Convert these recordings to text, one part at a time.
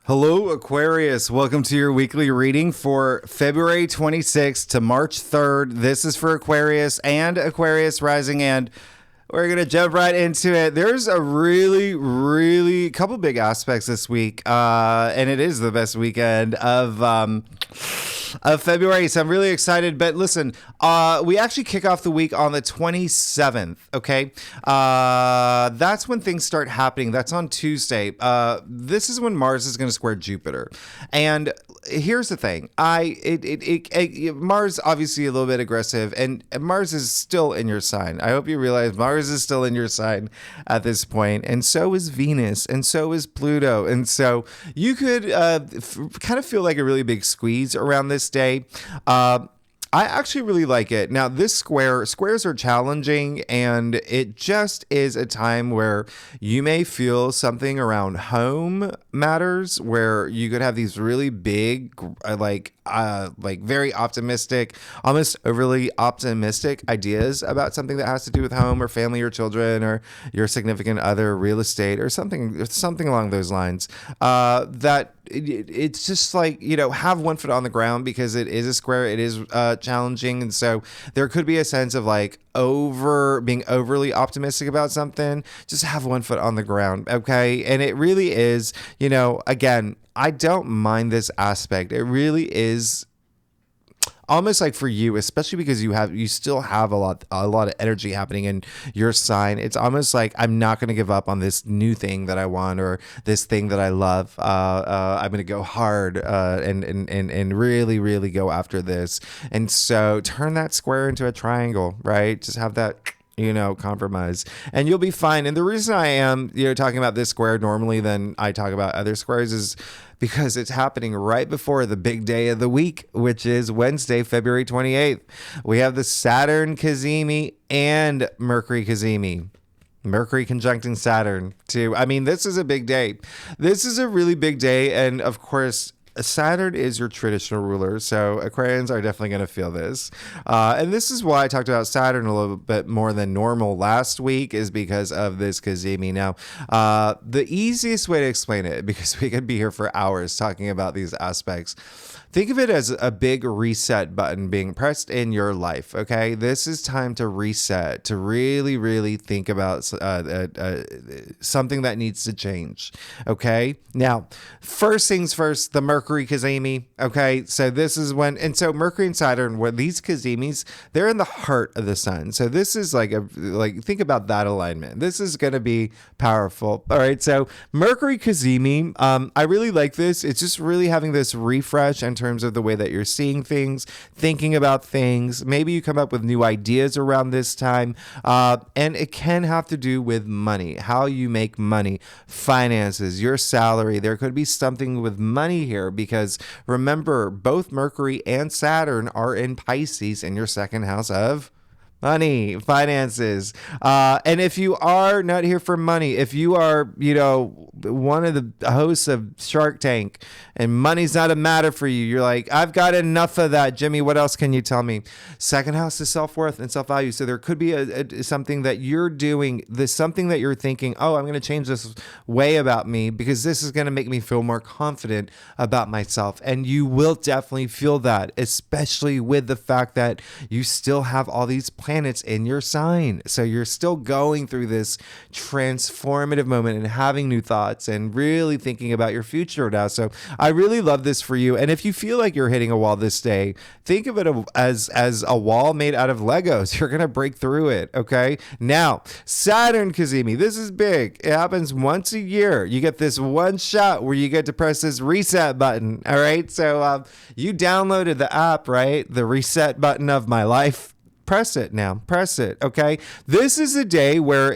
Hello, Aquarius. Welcome to your weekly reading for February 26th to March 3rd. This is for Aquarius and Aquarius rising, and we're going to jump right into it. There's a really couple big aspects this week, and it is the best weekend of February, so I'm really excited. But listen, we actually kick off the week on the 27th, okay? That's when things start happening. That's on Tuesday. This is when Mars is going to square Jupiter. And here's the thing. Mars obviously a little bit aggressive, and Mars is still in your sign. I hope you realize Mars is still in your sign at this point, and so is Venus, and so is Pluto. And so you could kind of feel like a really big squeeze around this day. I actually really like it. Now, this squares are challenging, and it just is a time where you may feel something around home matters, where you could have these really big, like very optimistic, almost overly optimistic ideas about something that has to do with home or family or children or your significant other, real estate, or something along those lines. That it's just like, have one foot on the ground, because it is a square. It is challenging. And so there could be a sense of like being overly optimistic about something. Just have one foot on the ground. Okay. And it really is, again, I don't mind this aspect. It really is almost like for you, especially because you still have a lot of energy happening in your sign. It's almost like, I'm not going to give up on this new thing that I want, or this thing that I love. I'm going to go hard and really go after this. And so turn that square into a triangle, right? Just have that compromise, and you'll be fine. And the reason I am, talking about this square normally than I talk about other squares is because it's happening right before the big day of the week, which is Wednesday, February 28th. We have the Saturn Cazimi and Mercury Cazimi. Mercury conjuncting Saturn too. I mean, this is a big day. This is a really big day. And of course, Saturn is your traditional ruler, so Aquarians are definitely going to feel this. And this is why I talked about Saturn a little bit more than normal last week, is because of this Cazimi. Now, the easiest way to explain it, because we could be here for hours talking about these aspects, think of it as a big reset button being pressed in your life, okay? This is time to reset, to really think about something that needs to change, okay? Now, first things first, the Mercury Cazimi, okay? So this is when, and so Mercury and Saturn, where these Cazimis, they're in the heart of the sun. So this is like think about that alignment. This is going to be powerful. All right, so Mercury Cazimi, I really like this. It's just really having this refresh in terms of the way that you're seeing things, thinking about things. Maybe you come up with new ideas around this time. And it can have to do with money, how you make money, finances, your salary. There could be something with money here, because remember, both Mercury and Saturn are in Pisces, in your second house of money, finances. And if you are not here for money, if you are, one of the hosts of Shark Tank and money's not a matter for you, you're like, I've got enough of that, Jimmy. What else can you tell me? Second house is self-worth and self-value. So there could be something that you're doing, something that you're thinking, oh, I'm going to change this way about me, because this is going to make me feel more confident about myself. And you will definitely feel that, especially with the fact that you still have all these planets in your sign. So you're still going through this transformative moment and having new thoughts and really thinking about your future now. So I really love this for you. And if you feel like you're hitting a wall this day, think of it as a wall made out of Legos. You're going to break through it. Okay. Now, Saturn Cazimi, this is big. It happens once a year. You get this one shot where you get to press this reset button. All right. So you downloaded the app, right? The reset button of my life. Press it now. Press it. Okay. This is a day where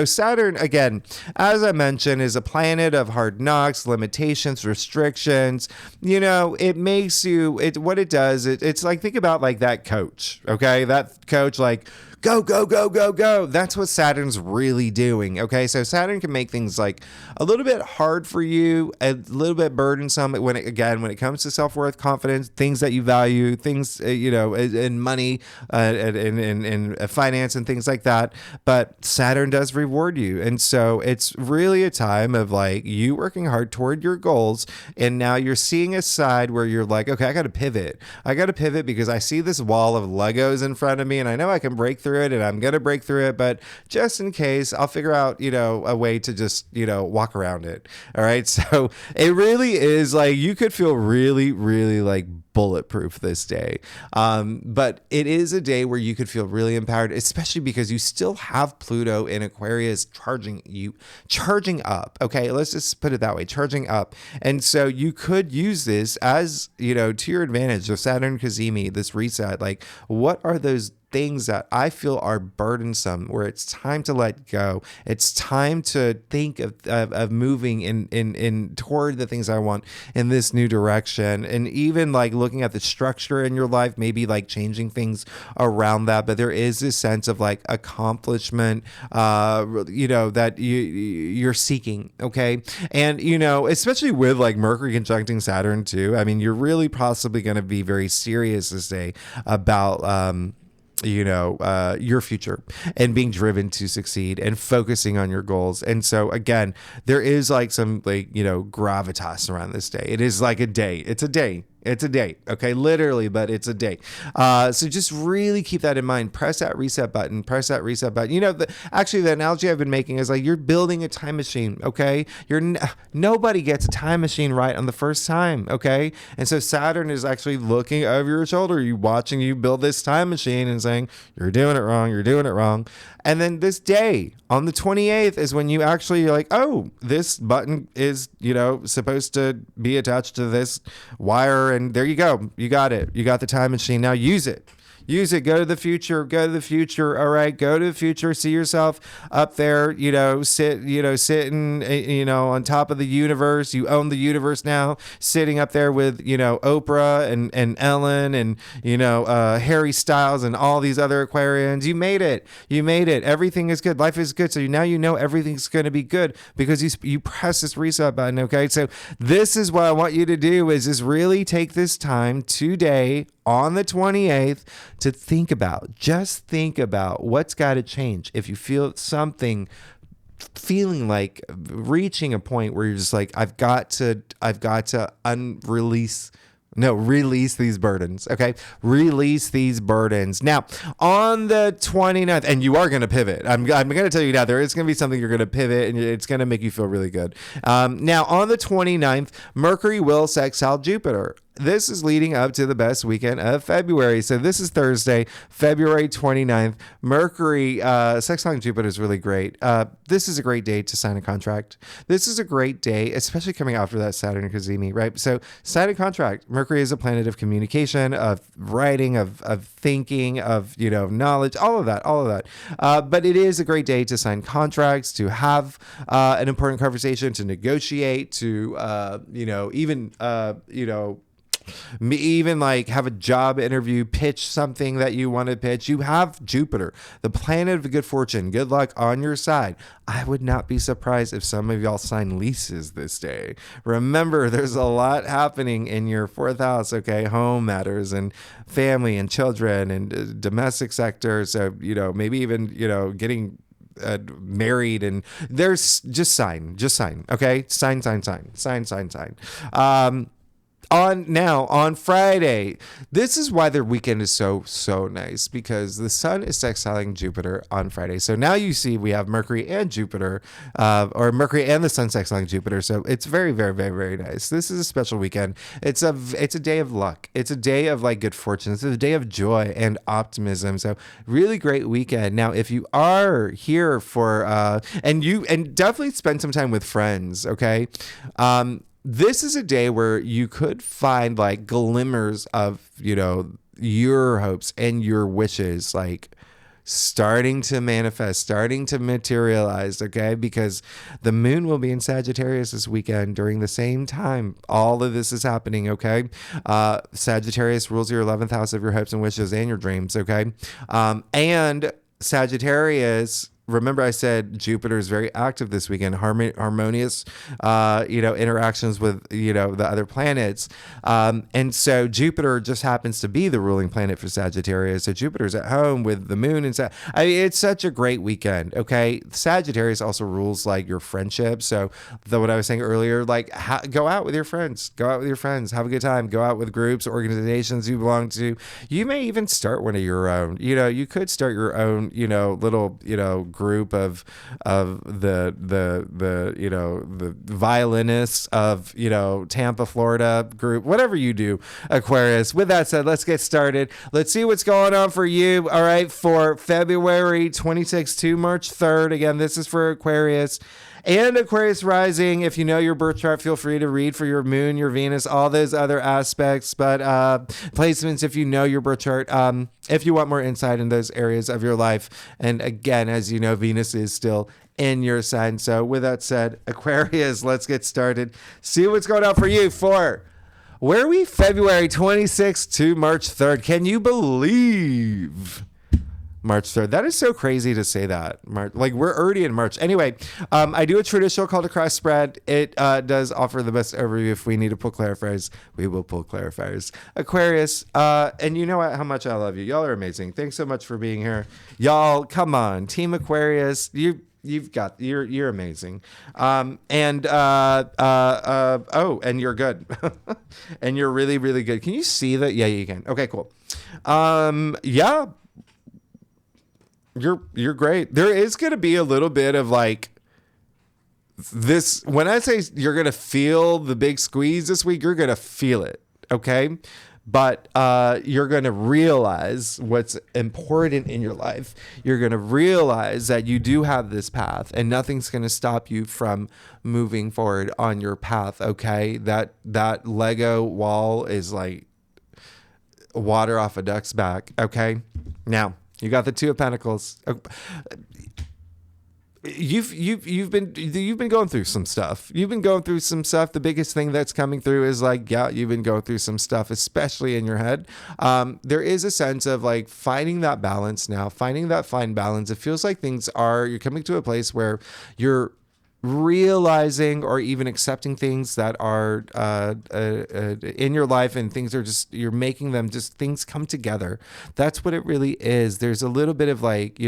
Saturn, again, as I mentioned, is a planet of hard knocks, limitations, restrictions. It makes you, what it does, it's like, think about like that coach. Okay. That coach, like, go, go, go, go, go. That's what Saturn's really doing. Okay. So Saturn can make things like a little bit hard for you, a little bit burdensome when it comes to self-worth, confidence, things that you value, things, in money, and finance and things like that. But Saturn does reward you. And so it's really a time of like you working hard toward your goals. And now you're seeing a side where you're like, okay, I got to pivot. I got to pivot because I see this wall of Legos in front of me and I know I can break through it and I'm going to break through it. But just in case, I'll figure out, a way to just, walk around it. All right. So it really is like you could feel really, really like bulletproof this day. But it is a day where you could feel really empowered, especially because you still have Pluto in Aquarius charging up. Okay. Let's just put it that way, charging up. And so you could use this as, to your advantage. So Saturn Kazemi, this reset, like what are those things that I feel are burdensome, where it's time to let go. It's time to think of moving in toward the things I want in this new direction. And even like looking at the structure in your life, maybe like changing things around that. But there is this sense of like accomplishment, that you're seeking. Okay. And, especially with like Mercury conjuncting Saturn too. I mean, you're really possibly going to be very serious this day about, your future and being driven to succeed and focusing on your goals. And so again, there is like some gravitas around this day. It is like a day. It's a day. It's a day. Okay. Literally, but it's a day. So just really keep that in mind. Press that reset button. Actually the analogy I've been making is like, you're building a time machine. Okay. Nobody gets a time machine right on the first time. Okay. And so Saturn is actually looking over your shoulder, watching you build this time machine and saying, you're doing it wrong. You're doing it wrong. And then this day on the 28th is when you actually are like, oh, this button is, supposed to be attached to this wire. And there you go. You got it. You got the time machine. Now use it. Use it. Go to the future. Go to the future. All right. Go to the future. See yourself up there, sitting, on top of the universe. You own the universe now, sitting up there with, Oprah and Ellen and, Harry Styles and all these other Aquarians. You made it. You made it. Everything is good. Life is good. So now everything's going to be good because you press this reset button. Okay. So this is what I want you to do is just really take this time today on the 28th to think about what's got to change. If you feel something feeling like reaching a point where you're just like, I've got to release these burdens. Okay. Release these burdens. Now on the 29th, and you are going to pivot. I'm going to tell you now, there is going to be something you're going to pivot and it's going to make you feel really good. Now on the 29th, Mercury will sextile Jupiter. This is leading up to the best weekend of February. So this is Thursday, February 29th. Mercury, sextiling Jupiter is really great. This is a great day to sign a contract. This is a great day, especially coming after that Saturn Kazemi, right? So sign a contract. Mercury is a planet of communication, of writing, of thinking, of, knowledge, all of that. But it is a great day to sign contracts, to have an important conversation, to negotiate, to, even like have a job interview, pitch something that you want to pitch. You have Jupiter, the planet of good fortune, good luck on your side. I would not be surprised if some of y'all sign leases this day. Remember, there's a lot happening in your fourth house, okay? Home matters and family and children and domestic sector. So, maybe even, getting married, and there's just sign, okay? Sign. On Friday, this is why the weekend is so nice, because the sun is sextiling Jupiter on Friday. So now you see we have Mercury and Jupiter, or Mercury and the sun sextiling Jupiter. So it's very, very, very, very nice. This is a special weekend. It's a day of luck. It's a day of like good fortune. It's a day of joy and optimism. So really great weekend. Now, if you are here for, and definitely spend some time with friends, okay? This is a day where you could find like glimmers of, your hopes and your wishes, like starting to manifest, starting to materialize, okay? Because the moon will be in Sagittarius this weekend during the same time all of this is happening, okay? Sagittarius rules your 11th house of your hopes and wishes and your dreams, okay? And Sagittarius, remember I said Jupiter is very active this weekend, harmonious, interactions with, the other planets. And so Jupiter just happens to be the ruling planet for Sagittarius. So Jupiter's at home with the moon and it's such a great weekend. Okay. Sagittarius also rules like your friendship. So what I was saying earlier, like go out with your friends, have a good time, go out with groups, organizations you belong to. You may even start one of your own, you could start your own, little, group of the violinists of Tampa, Florida group, whatever you do, Aquarius. With that said, let's get started. Let's see what's going on for you. All right, for February 26th to March 3rd. Again, this is for Aquarius and Aquarius rising. If you know your birth chart, feel free to read for your moon, your Venus, all those other aspects. But placements, if you know your birth chart, if you want more insight in those areas of your life. And again, as you know, Venus is still in your sign. So with that said, Aquarius, let's get started. See what's going on for you for where are we? February 26th to March 3rd. Can you believe March 3rd? That is so crazy to say that. Like we're already in March. Anyway, I do a traditional call to cross spread. It does offer the best overview. If we need to pull clarifiers, we will pull clarifiers. Aquarius, and you know how much I love you. Y'all are amazing. Thanks so much for being here. Y'all, come on. Team Aquarius, you're amazing. And you're good. And you're really, really good. Can you see that? Yeah, you can. Okay, cool. Yeah. You're great. There is going to be a little bit of like this. When I say you're going to feel the big squeeze this week, you're going to feel it. Okay. But you're going to realize what's important in your life. You're going to realize that you do have this path and nothing's going to stop you from moving forward on your path. Okay. That Lego wall is like water off a duck's back. Okay. Now, you got the Two of Pentacles. You've been going through some stuff. The biggest thing that's coming through is like, yeah, you've been going through some stuff, especially in your head. There is a sense of like finding that balance now, finding that fine balance. It feels like you're coming to a place where you're realizing or even accepting things that are in your life, and things are just, you're making them just, things come together. That's what it really is. There's a little bit of like,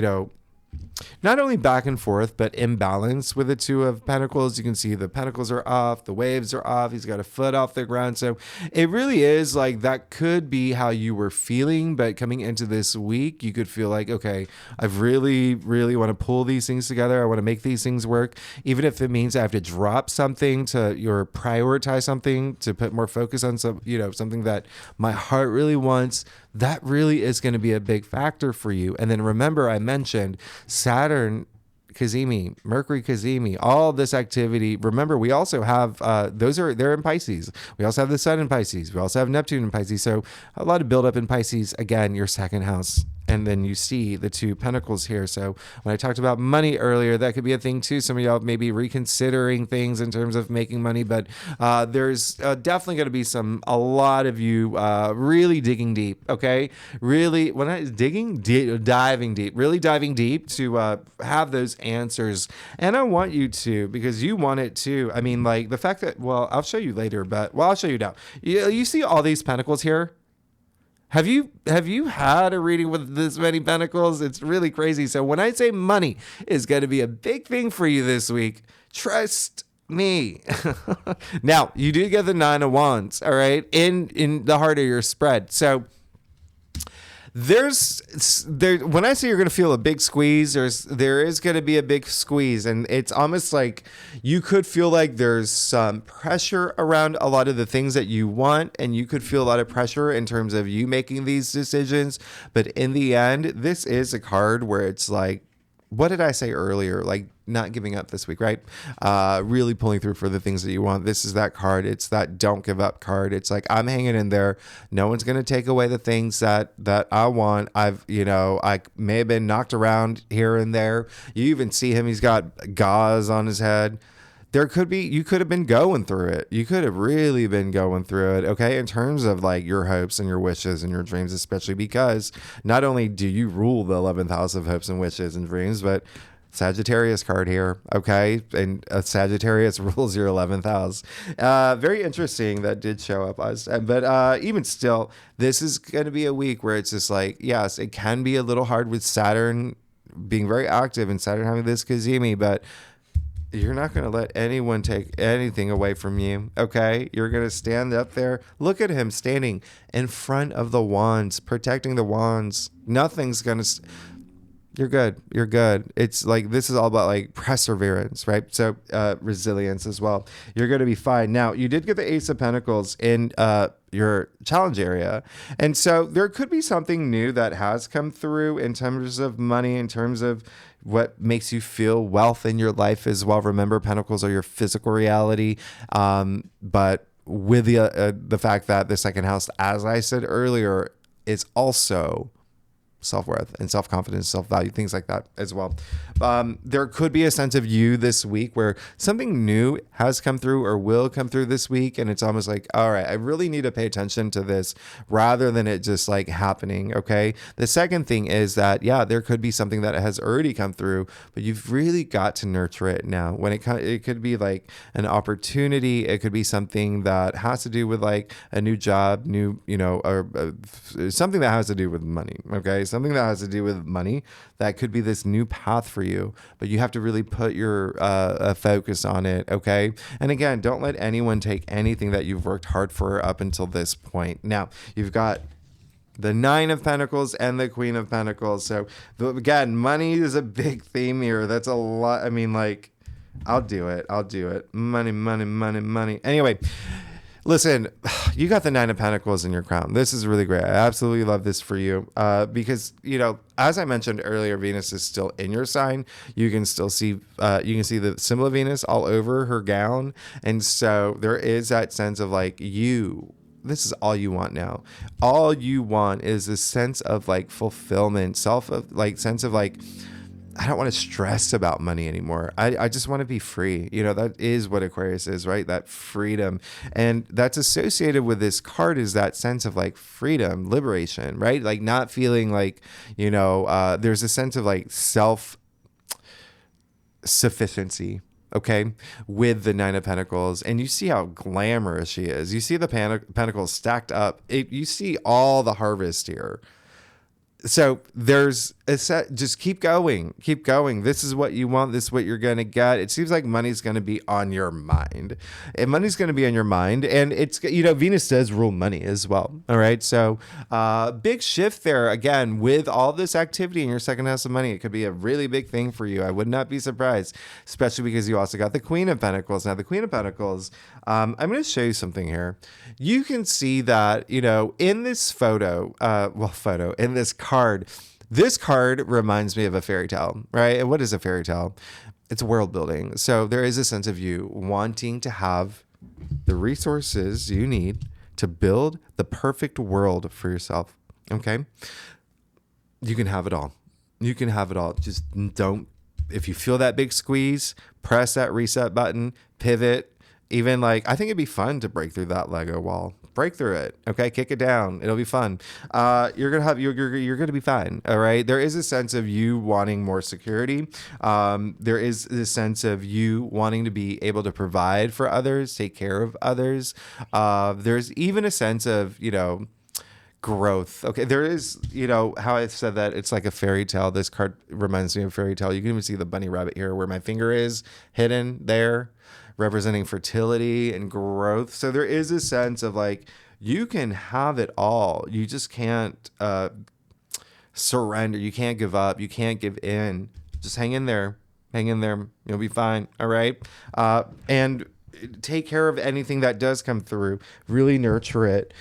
not only back and forth, but imbalance with the Two of Pentacles. You can see the pentacles are off, the waves are off. He's got a foot off the ground. So it really is like, that could be how you were feeling. But coming into this week, you could feel like, okay, I really, really want to pull these things together. I want to make these things work. Even if it means I have to drop something or prioritize something to put more focus on something that my heart really wants. That really is going to be a big factor for you. And then remember, I mentioned Saturn Cazimi, Mercury Cazimi, all this activity. Remember, we also have, they're in Pisces. We also have the Sun in Pisces. We also have Neptune in Pisces. So a lot of buildup in Pisces. Again, your second house. And then you see the Two Pentacles here. So when I talked about money earlier, that could be a thing too. Some of y'all may be reconsidering things in terms of making money, but there's definitely going to be a lot of you really digging deep. Okay, really, when I diving deep to have those answers. And I want you to, because you want it too. I mean, like the fact that, well, I'll show you later, but I'll show you now. You see all these pentacles here? Have you had a reading with this many pentacles? It's really crazy. So when I say money is going to be a big thing for you this week, trust me. Now, you do get the Nine of Wands, all right, in the heart of your spread. So when I say you're going to feel a big squeeze, there is going to be a big squeeze, and it's almost like you could feel like there's some pressure around a lot of the things that you want, and you could feel a lot of pressure in terms of you making these decisions. But in the end, this is a card where it's like, what did I say earlier? Like not giving up this week, right? Really pulling through for the things that you want. This is that card. It's that don't give up card. It's like, I'm hanging in there. No one's going to take away the things that I want. I may have been knocked around here and there. You even see him. He's got gauze on his head. you could have been going through it. You could have really been going through it, okay, in terms of like your hopes and your wishes and your dreams, especially because not only do you rule the 11th house of hopes and wishes and dreams, but Sagittarius card here, okay? And Sagittarius rules your 11th house. Very interesting that did show up last time. But even still, this is going to be a week where it's just like, yes, it can be a little hard with Saturn being very active and Saturn having this Kazemi, but you're not going to let anyone take anything away from you, okay? You're going to stand up there. Look at him standing in front of the wands, protecting the wands. Nothing's going to... You're good. You're good. It's like, this is all about like perseverance, right? So resilience as well. You're going to be fine. Now, you did get the Ace of Pentacles in your challenge area. And so there could be something new that has come through in terms of money, in terms of what makes you feel wealth in your life as well. Remember, Pentacles are your physical reality. But with the fact that the second house, as I said earlier, is also self-worth and self-confidence, self-value, things like that as well. There could be a sense of you this week where something new has come through or will come through this week. And it's almost like, all right, I really need to pay attention to this rather than it just like happening. Okay. The second thing is that, yeah, there could be something that has already come through, but you've really got to nurture it now. When it could be like an opportunity. It could be something that has to do with like a new job, or something that has to do with money. Okay. Something that has to do with money that could be this new path for you, but you have to really put your focus on it, okay? And again, don't let anyone take anything that you've worked hard for up until this point. Now, you've got the Nine of Pentacles and the Queen of Pentacles. So again, money is a big theme here. That's a lot. I mean, like, I'll do it. Money, money, money, money. Anyway, listen, you got the Nine of Pentacles in your crown. This is really great. I absolutely love this for you because, as I mentioned earlier, Venus is still in your sign. You can still see, the symbol of Venus all over her gown. And so there is that sense of like this is all you want now. All you want is a sense of like fulfillment, sense of like, I don't want to stress about money anymore. I just want to be free. That is what Aquarius is, right? That freedom. And that's associated with this card is that sense of like freedom, liberation, right? Like not feeling like, there's a sense of like self-sufficiency, okay, with the Nine of Pentacles. And you see how glamorous she is. You see the pentacles stacked up. You see all the harvest here. So there's a set, just keep going. This is what you want. This is what you're going to get. It seems like money's going to be on your mind. And money's going to be on your mind. And it's, Venus does rule money as well. All right. So big shift there again with all this activity in your second house of money. It could be a really big thing for you. I would not be surprised, especially because you also got the Queen of Pentacles. Now the Queen of Pentacles, I'm going to show you something here. You can see that, in this in this card, this card reminds me of a fairy tale, right? And what is a fairy tale? It's world building. So there is a sense of you wanting to have the resources you need to build the perfect world for yourself. Okay. You can have it all. Just don't, if you feel that big squeeze, press that reset button, pivot. Even I think it'd be fun to break through that Lego wall. Break through it, okay? Kick it down. It'll be fun. You're gonna be fine. All right. There is a sense of you wanting more security. There is this sense of you wanting to be able to provide for others, take care of others. There's even a sense of growth. Okay, there is, how I said that it's like a fairy tale. This card reminds me of a fairy tale. You can even see the bunny rabbit here, where my finger is hidden there, representing fertility and growth. So there is a sense of you can have it all. You just can't surrender. You can't give up. You can't give in. Just hang in there. You'll be fine. All right. And take care of anything that does come through. Really nurture it.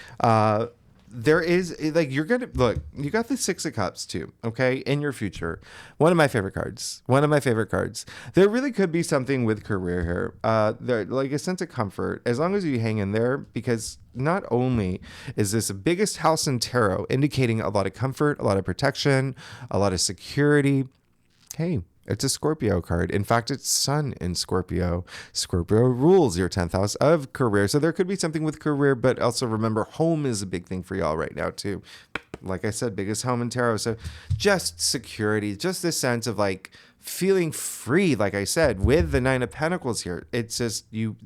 There is you got the Six of Cups too, okay, in your future. One of my favorite cards. There really could be something with career here. There, a sense of comfort as long as you hang in there, because not only is this the biggest house in tarot, indicating a lot of comfort, a lot of protection, a lot of security. Hey, It's a Scorpio card. In fact, it's Sun in Scorpio. Scorpio rules your 10th house of career. So there could be something with career, but also remember, home is a big thing for y'all right now, too. Like I said, biggest home in tarot. So just security, just this sense of like feeling free. Like I said, with the Nine of Pentacles here, it's just you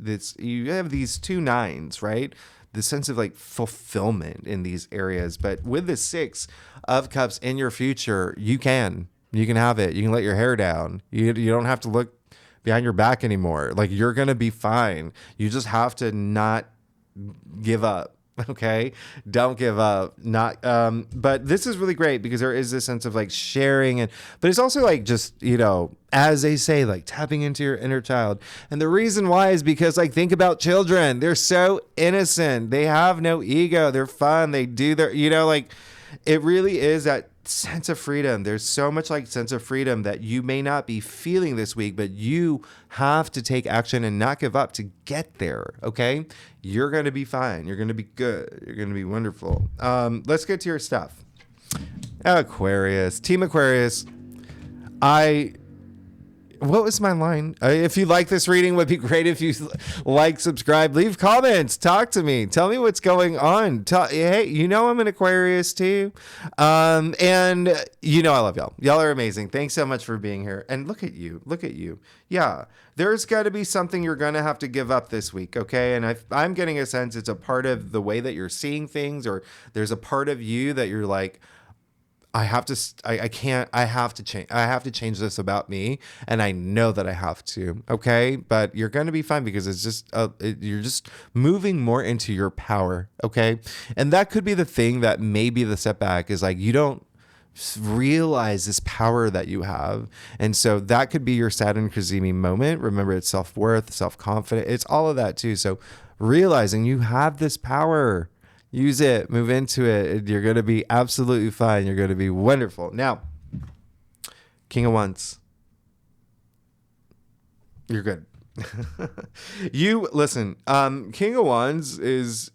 have these two nines, right? The sense of like fulfillment in these areas. But with the Six of Cups in your future, you can have it. You can let your hair down. You don't have to look behind your back anymore. Like, you're going to be fine. You just have to not give up. Okay. Don't give up. Not, but this is really great because there is this sense of like sharing, but it's also like just, as they say, like tapping into your inner child. And the reason why is because, like, think about children. They're so innocent. They have no ego. They're fun. They do their, like, it really is that sense of freedom. There's so much like sense of freedom that you may not be feeling this week, but you have to take action and not give up to get there. Okay. You're going to be fine. You're going to be good. You're going to be wonderful. Let's get to your stuff. Aquarius, Team Aquarius. What was my line? If you like this reading, would be great if you like, subscribe, leave comments, talk to me, tell me what's going on. Hey, I'm an Aquarius too. And I love y'all. Y'all are amazing. Thanks so much for being here. And look at you. Yeah. There's got to be something you're going to have to give up this week. Okay. And I'm getting a sense it's a part of the way that you're seeing things, or there's a part of you that you're like, I have to change. I have to change this about me. And I know that I have to. Okay. But you're going to be fine because it's just, you're just moving more into your power. Okay. And that could be the thing that may be the setback, is like, you don't realize this power that you have. And so that could be your Saturn Kazemi moment. Remember, it's self-worth, self-confidence. It's all of that too. So realizing you have this power, use it, move into it. You're going to be absolutely fine. You're going to be wonderful. Now, King of Wands. You're good. Listen, King of Wands is,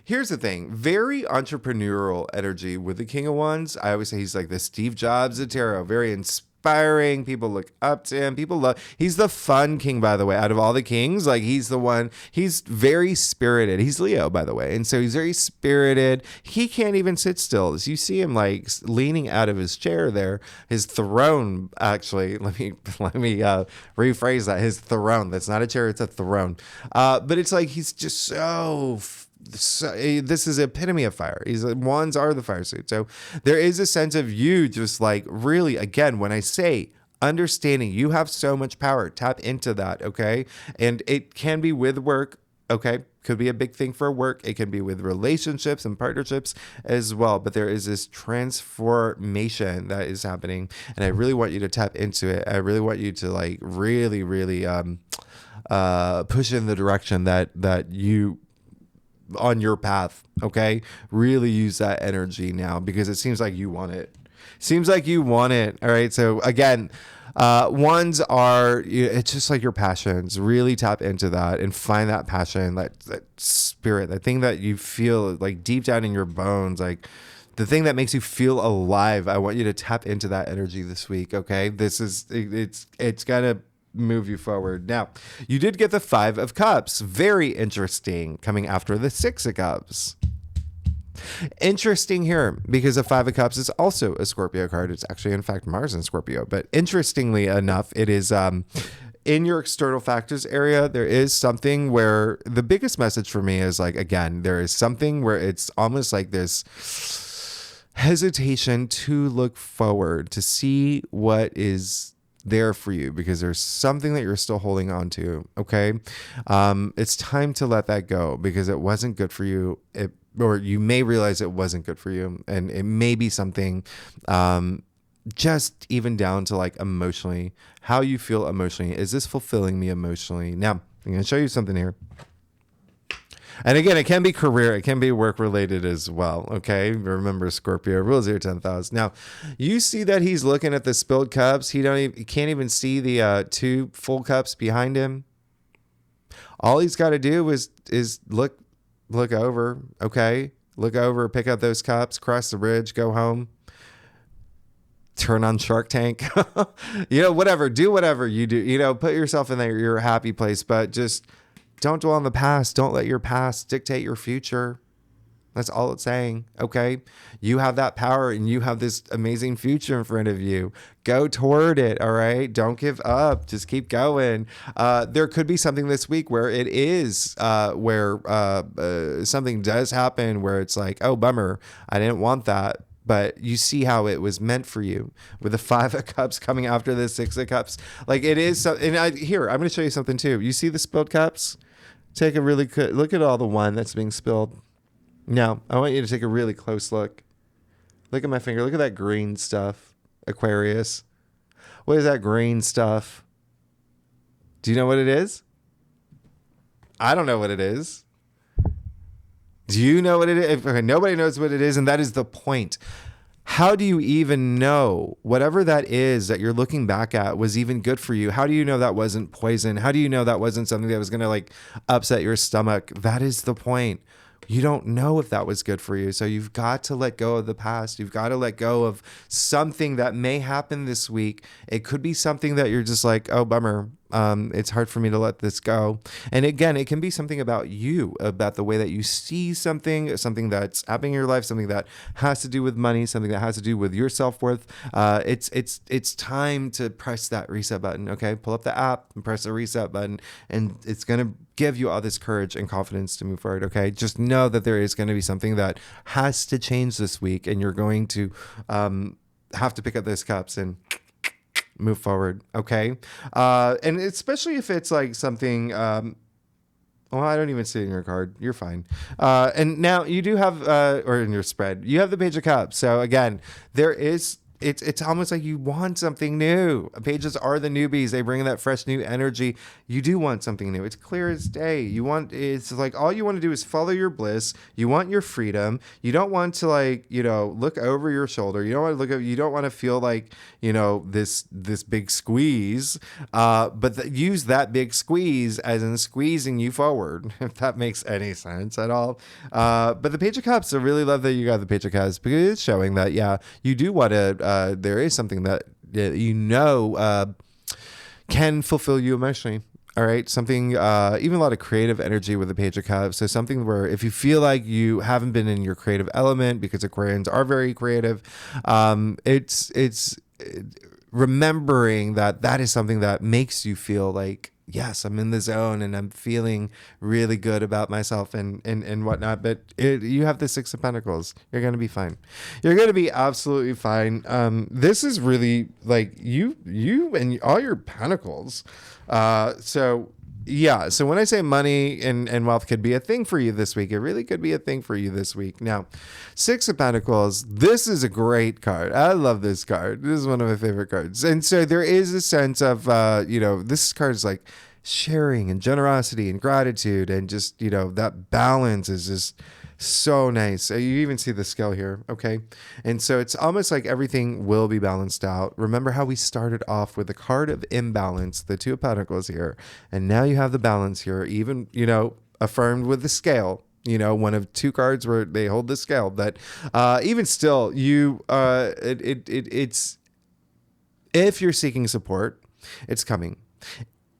here's the thing, very entrepreneurial energy with the King of Wands. I always say he's like the Steve Jobs of tarot, very inspiring. People look up to him. He's the fun king, by the way, out of all the kings. Like, he's the one, he's very spirited. He's Leo, by the way. And so he's very spirited. He can't even sit still. As you see him like leaning out of his chair there, his throne, actually, let me rephrase that. His throne. That's not a chair. It's a throne. But it's like, he's just so this is epitome of fire. Wands are the fire suit. So there is a sense of you just like really, again, when I say understanding you have so much power, tap into that. Okay. And it can be with work. Okay. Could be a big thing for work. It can be with relationships and partnerships as well. But there is this transformation that is happening. And I really want you to tap into it. I really want you to like really, really push in the direction that you on your path. Okay. Really use that energy now, because it seems like you want it. All right. So again, ones are, it's just like your passions. Really tap into that and find that passion, that spirit, that thing that you feel like deep down in your bones, like the thing that makes you feel alive. I want you to tap into that energy this week. Okay. It's gonna move you forward. Now, you did get the Five of Cups. Very interesting, coming after the Six of Cups. Interesting here, because the Five of Cups is also a Scorpio card. It's actually, in fact, Mars in Scorpio. But interestingly enough, it is in your external factors area. There is something where the biggest message for me is like, again, there is something where it's almost like this hesitation to look forward, to see what is there for you, because there's something that you're still holding on to. Okay. It's time to let that go, because it wasn't good for you. Or you may realize it wasn't good for you, and it may be something, just even down to like emotionally, how you feel emotionally. Is this fulfilling me emotionally? Now, I'm going to show you something here. And again, it can be career, it can be work related as well. Okay. Remember, Scorpio rules your 10th house. Now, you see that he's looking at the spilled cups. He can't even see the two full cups behind him. All he's got to do is look over. Okay. Look over, pick up those cups, cross the bridge, go home. turn on Shark Tank, whatever, do whatever you do, put yourself in your happy place, but just don't dwell on the past. Don't let your past dictate your future. That's all it's saying. Okay. You have that power and you have this amazing future in front of you. Go toward it. All right. Don't give up. Just keep going. There could be something this week where it is, where something does happen where it's like, oh, bummer. I didn't want that. But you see how it was meant for you with the 5 of Cups coming after the 6 of Cups. Like it is. So, and here, I'm going to show you something too. You see the spilled cups? Take a really good look at all the wine that's being spilled. Now, I want you to take a really close look. Look at my finger. Look at that green stuff, Aquarius. What is that green stuff? Do you know what it is? I don't know what it is. Do you know what it is? Okay, nobody knows what it is, and that is the point. How do you even know whatever that is that you're looking back at was even good for you? How do you know that wasn't poison? How do you know that wasn't something that was going to like upset your stomach? That is the point. You don't know if that was good for you. So you've got to let go of the past. You've got to let go of something that may happen this week. It could be something that you're just like, oh, bummer. It's hard for me to let this go. And again, it can be something about you, about the way that you see something that's happening in your life, something that has to do with money, something that has to do with your self-worth. It's time to press that reset button. Okay. Pull up the app and press the reset button, and it's going to give you all this courage and confidence to move forward. Okay. Just know that there is going to be something that has to change this week, and you're going to, have to pick up those cups and move forward. Okay. And especially if it's like something, well, I don't even see it in your card. You're fine. And now you do have, or in your spread, you have the Page of Cups. So again, there is, it's almost like you want something new. Pages are the newbies. They bring that fresh new energy. You do want something new. It's clear as day. It's like all you want to do is follow your bliss. You want your freedom. You don't want to look over your shoulder. You don't want to you don't want to feel like, this big squeeze, but use that big squeeze as in squeezing you forward, if that makes any sense at all. But the Page of Cups, I really love that you got the Page of Cups because it's showing that, yeah, you do want to, there is something that can fulfill you emotionally. All right. Something, even a lot of creative energy with the Page of Cups. So something where if you feel like you haven't been in your creative element, because Aquarians are very creative, it's remembering that is something that makes you feel like, yes, I'm in the zone and I'm feeling really good about myself and whatnot. But you have the 6 of Pentacles. You're going to be fine. You're going to be absolutely fine. This is really like you and all your Pentacles. So yeah. So when I say money and wealth could be a thing for you this week, it really could be a thing for you this week. Now, 6 of Pentacles, this is a great card. I love this card. This is one of my favorite cards. And so there is a sense of, this card is like sharing and generosity and gratitude and just, that balance is just so nice. You even see the scale here. Okay. And so it's almost like everything will be balanced out. Remember how we started off with the card of imbalance, the 2 of Pentacles here. And now you have the balance here, even, affirmed with the scale. One of 2 cards where they hold the scale. But even still, it's if you're seeking support, it's coming.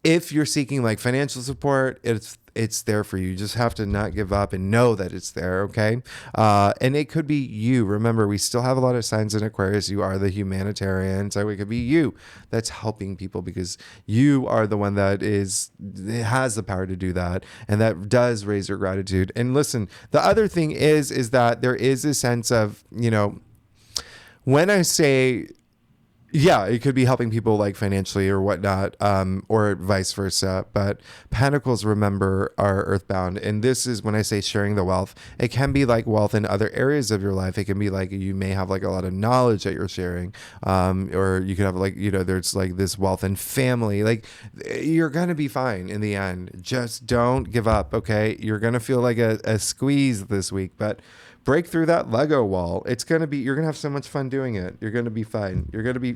If you're seeking like financial support, it's there for you. You just have to not give up and know that it's there, okay? And it could be you. Remember, we still have a lot of signs in Aquarius. You are the humanitarian, so it could be you that's helping people because you are the one that has the power to do that, and that does raise your gratitude. And listen, the other thing is that there is a sense of, when I say, yeah, it could be helping people like financially or whatnot, or vice versa. But Pentacles, remember, are earthbound. And this is when I say sharing the wealth. It can be like wealth in other areas of your life. It can be like you may have like a lot of knowledge that you're sharing. Or you could have like, there's like this wealth in family. Like you're going to be fine in the end. Just don't give up, okay? You're going to feel like a squeeze this week, but break through that Lego wall. You're going to have so much fun doing it. You're going to be fine. You're going to be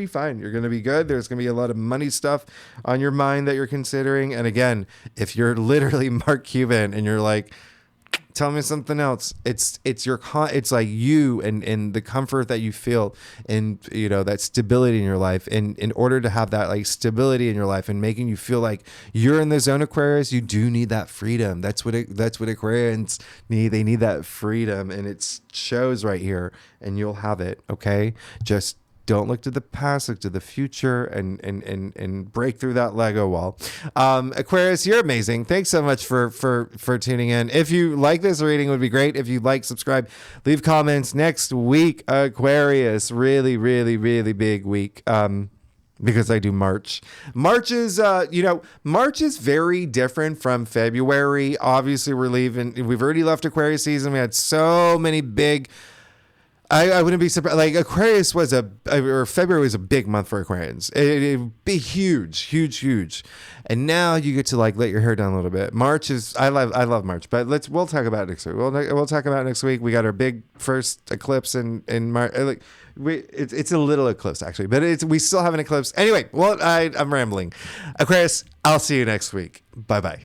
fine. You're going to be good. There's going to be a lot of money stuff on your mind that you're considering. And again, if you're literally Mark Cuban and you're like, tell me something else. It's it's like you and the comfort that you feel, and you know, that stability in your life. And in order to have that like stability in your life and making you feel like you're in the zone, Aquarius, you do need that freedom. That's what Aquarians need. They need that freedom, and it shows right here, and you'll have it. Okay, just don't look to the past, look to the future, and break through that Lego wall. Aquarius, you're amazing. Thanks so much for tuning in. If you like this reading, it would be great if you like, subscribe, leave comments. Next week, Aquarius, really, really, really big week. Because I do March. March is very different from February. Obviously, we've already left Aquarius season. We had so many big. I wouldn't be surprised. Like Aquarius or February was a big month for Aquarians. It'd be huge. And now you get to like let your hair down a little bit. March is I love March, but we'll talk about it next week. We'll talk about it next week. We got our big first eclipse in March. Like it's a little eclipse actually, but we still have an eclipse. Anyway, I'm rambling. Aquarius, I'll see you next week. Bye bye.